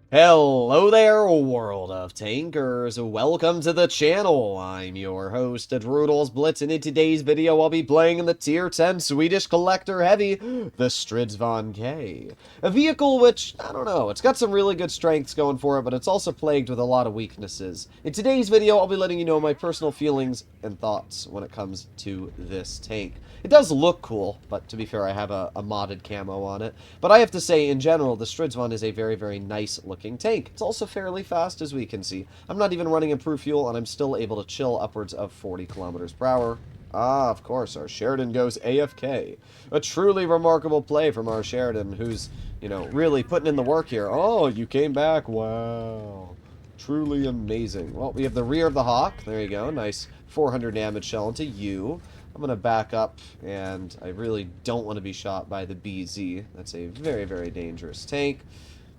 Hello there, world of tankers. Welcome to the channel. I'm your host, Rudol's Blitz, and in today's video, I'll be playing in the Tier 10 Swedish Collector Heavy, the Stridsvagn K. A vehicle which, I don't know, it's got some really good strengths going for it, but it's also plagued with a lot of weaknesses. In today's video, I'll be letting you know my personal feelings and thoughts when it comes to this tank. It does look cool, but to be fair, I have a modded camo on it. But I have to say, in general, the Stridsvagn is a very, very nice looking tank. It's also fairly fast, as we can see. I'm not even running improved fuel, and I'm still able to chill upwards of 40 kilometers per hour. Ah, of course, our Sheridan goes AFK. A truly remarkable play from our Sheridan, who's, you know, really putting in the work here. Oh, you came back. Wow. Truly amazing. Well, we have the rear of the Hawk. There you go. Nice 400 damage shell into you. I'm going to back up, and I really don't want to be shot by the BZ. That's a very, very dangerous tank.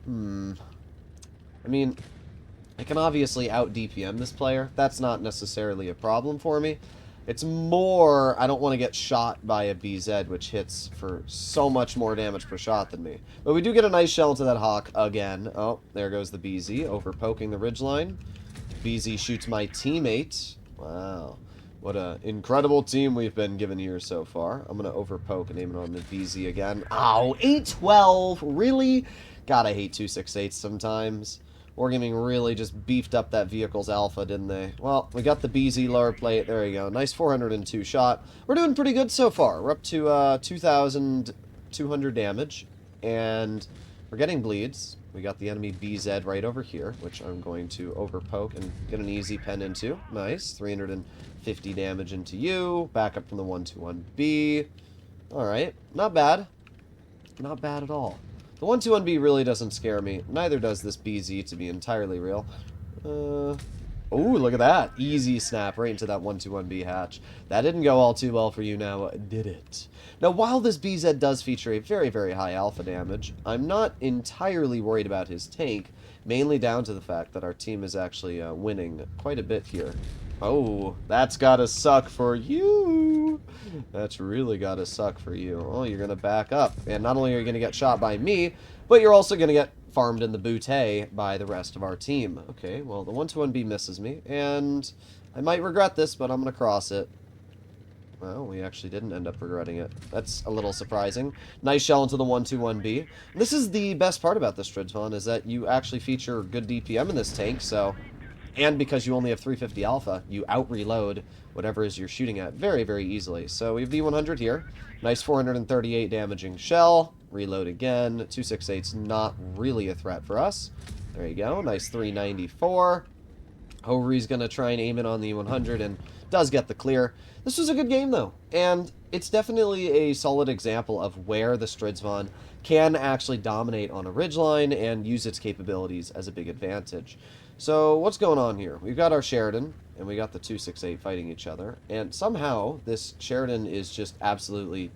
I mean, I can obviously out-DPM this player. That's not necessarily a problem for me. It's more, I don't want to get shot by a BZ, which hits for so much more damage per shot than me. But we do get a nice shell into that Hawk again. Oh, there goes the BZ, over-poking the ridgeline. BZ shoots my teammate. Wow. What an incredible team we've been given here so far. I'm going to overpoke and aim it on the BZ again. Ow, 812. Really? God, I hate 268s sometimes. Wargaming really just beefed up that vehicle's alpha, didn't they? Well, we got the BZ lower plate. There you go. Nice 402 shot. We're doing pretty good so far. We're up to 2,200 damage. And we're getting bleeds. We got the enemy BZ right over here, which I'm going to overpoke and get an easy pen into. Nice. 350 damage into you. Back up from the 121B. Alright. Not bad. Not bad at all. The 121B really doesn't scare me. Neither does this BZ, to be entirely real. Oh, look at that. Easy snap right into that 121B hatch. That didn't go all too well for you now, did it? Now, while this BZ does feature a very, very high alpha damage, I'm not entirely worried about his tank, mainly down to the fact that our team is actually winning quite a bit here. Oh, that's gotta suck for you. That's really gotta suck for you. Oh, you're gonna back up. And not only are you gonna get shot by me, but you're also gonna get farmed in the bootay by the rest of our team. Okay, well, the 121B misses me, and I might regret this, but I'm gonna cross it. Well, we actually didn't end up regretting it. That's a little surprising. Nice shell into the 121B. This is the best part about this Stridsvagn, is that you actually feature good DPM in this tank, so... And because you only have 350 alpha, you out-reload whatever is you're shooting at very, very easily. So we have the 100 here. Nice 438 damaging shell. Reload again. 268's not really a threat for us. There you go. Nice 394. Hovery's going to try and aim it on the 100 and does get the clear. This was a good game, though. And it's definitely a solid example of where the Stridsvagn can actually dominate on a ridgeline and use its capabilities as a big advantage. So, what's going on here? We've got our Sheridan, and we got the 268 fighting each other, and somehow this Sheridan is just absolutely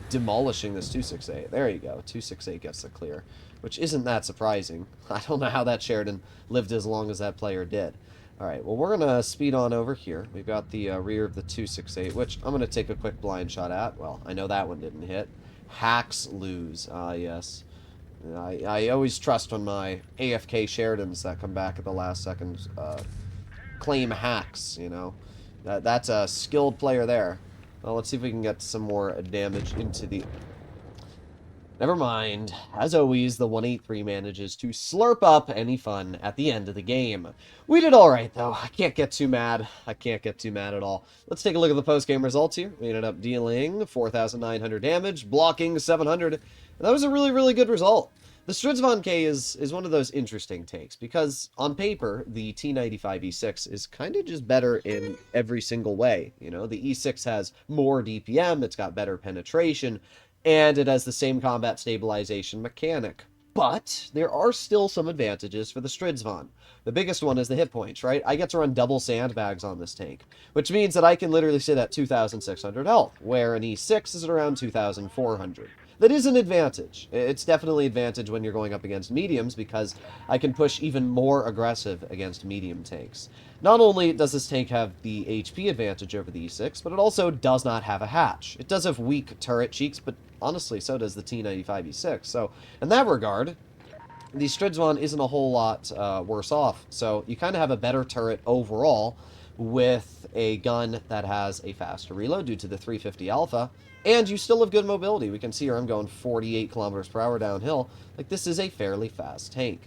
demolishing this 268. There you go. 268 gets the clear, which isn't that surprising. I don't know how that Sheridan lived as long as that player did. Alright, well, we're going to speed on over here. We've got the rear of the 268, which I'm going to take a quick blind shot at. Well, I know that one didn't hit. Hacks lose. Ah, yes. I always trust when my AFK Sheridans that come back at the last second claim hacks, you know. That's a skilled player there. Well, let's see if we can get some more damage into the... Never mind. As always, the 183 manages to slurp up any fun at the end of the game. We did alright, though. I can't get too mad. I can't get too mad at all. Let's take a look at the post-game results here. We ended up dealing 4,900 damage, blocking 700. And that was a really, really good result. The Stridsvagn K is one of those interesting takes, because on paper, the T95 E6 is kind of just better in every single way. You know, the E6 has more DPM, it's got better penetration, and it has the same combat stabilization mechanic. But there are still some advantages for the Stridsvagn. The biggest one is the hit points, right? I get to run double sandbags on this tank, which means that I can literally sit at 2,600 health, where an E6 is at around 2,400. That is an advantage. It's definitely an advantage when you're going up against mediums, because I can push even more aggressive against medium tanks. Not only does this tank have the HP advantage over the E6, but it also does not have a hatch. It does have weak turret cheeks, but honestly, so does the T95 E6. So, in that regard, the Stridsvagn isn't a whole lot worse off. So you kind of have a better turret overall with a gun that has a faster reload due to the 350 alpha, and you still have good mobility. We can see here I'm going 48 kilometers per hour downhill. Like, this is a fairly fast tank.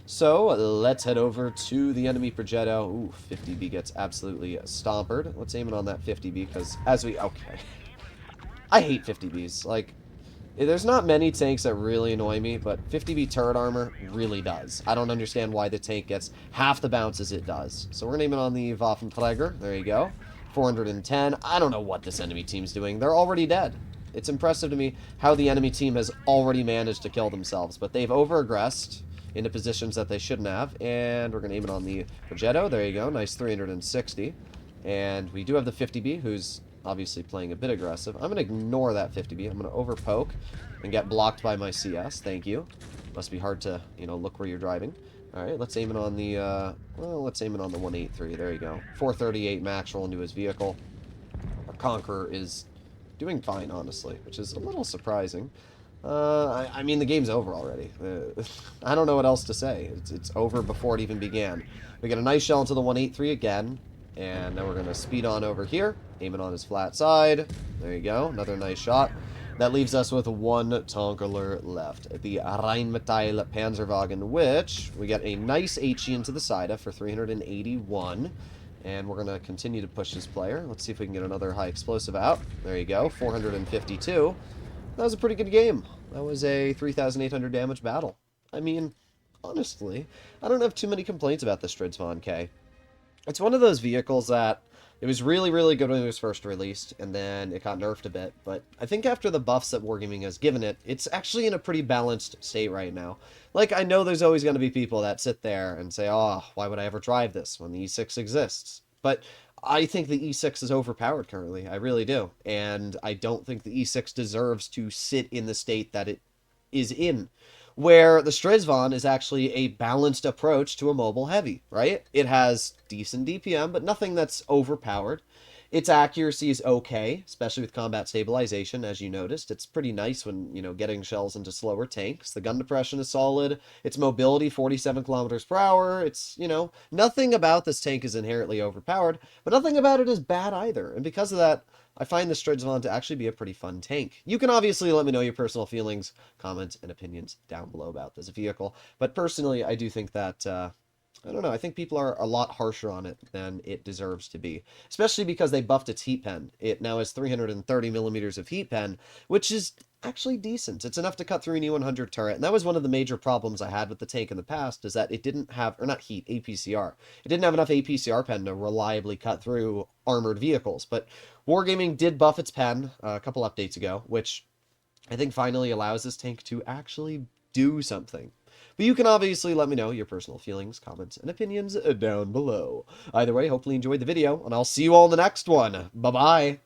So let's head over to the enemy Progetto. Ooh, 50B gets absolutely stompered. Let's aim it on that 50B because okay. I hate 50Bs. Like, there's not many tanks that really annoy me, but 50B turret armor really does. I don't understand why the tank gets half the bounces it does. So we're going to aim it on the Waffenträger. There you go. 410. I don't know what this enemy team's doing. They're already dead. It's impressive to me how the enemy team has already managed to kill themselves, but they've over-aggressed into positions that they shouldn't have, and we're going to aim it on the Progetto. There you go. Nice 360. And we do have the 50B, who's obviously playing a bit aggressive. I'm going to ignore that 50B. I'm going to overpoke and get blocked by my CS. Thank you. Must be hard to, look where you're driving. All right, let's aim it on the, let's aim it on the 183. There you go. 438 max roll into his vehicle. Our Conqueror is doing fine, honestly, which is a little surprising. I mean, the game's over already. I don't know what else to say. It's over before it even began. We get a nice shell into the 183 again. And now we're going to speed on over here, aim it on his flat side. There you go, another nice shot. That leaves us with one Tonkerler left. The Rheinmetall Panzerwagen, which we get a nice HE into the side for 381. And we're going to continue to push this player. Let's see if we can get another high explosive out. There you go, 452. That was a pretty good game. That was a 3,800 damage battle. I mean, honestly, I don't have too many complaints about the Stridsvagn K. It's one of those vehicles that it was really, really good when it was first released, and then it got nerfed a bit. But I think after the buffs that Wargaming has given it, it's actually in a pretty balanced state right now. Like, I know there's always going to be people that sit there and say, oh, why would I ever drive this when the E6 exists? But I think the E6 is overpowered currently. I really do. And I don't think the E6 deserves to sit in the state that it is in, where the Stridsvagn is actually a balanced approach to a mobile heavy, right? It has decent DPM, but nothing that's overpowered. Its accuracy is okay, especially with combat stabilization, as you noticed. It's pretty nice when, getting shells into slower tanks. The gun depression is solid. Its mobility, 47 kilometers per hour. It's, nothing about this tank is inherently overpowered, but nothing about it is bad either. And because of that, I find the Stridsvagn to actually be a pretty fun tank. You can obviously let me know your personal feelings, comments, and opinions down below about this vehicle. But personally, I do think that, I don't know, I think people are a lot harsher on it than it deserves to be. Especially because they buffed its heat pen. It now has 330 millimeters of heat pen, which is actually decent. It's enough to cut through an E100 turret. And that was one of the major problems I had with the tank in the past, is that it didn't have, or not heat, APCR. It didn't have enough APCR pen to reliably cut through armored vehicles. But Wargaming did buff its pen a couple updates ago, which I think finally allows this tank to actually do something. But you can obviously let me know your personal feelings, comments, and opinions down below. Either way, hopefully you enjoyed the video, and I'll see you all in the next one. Bye-bye!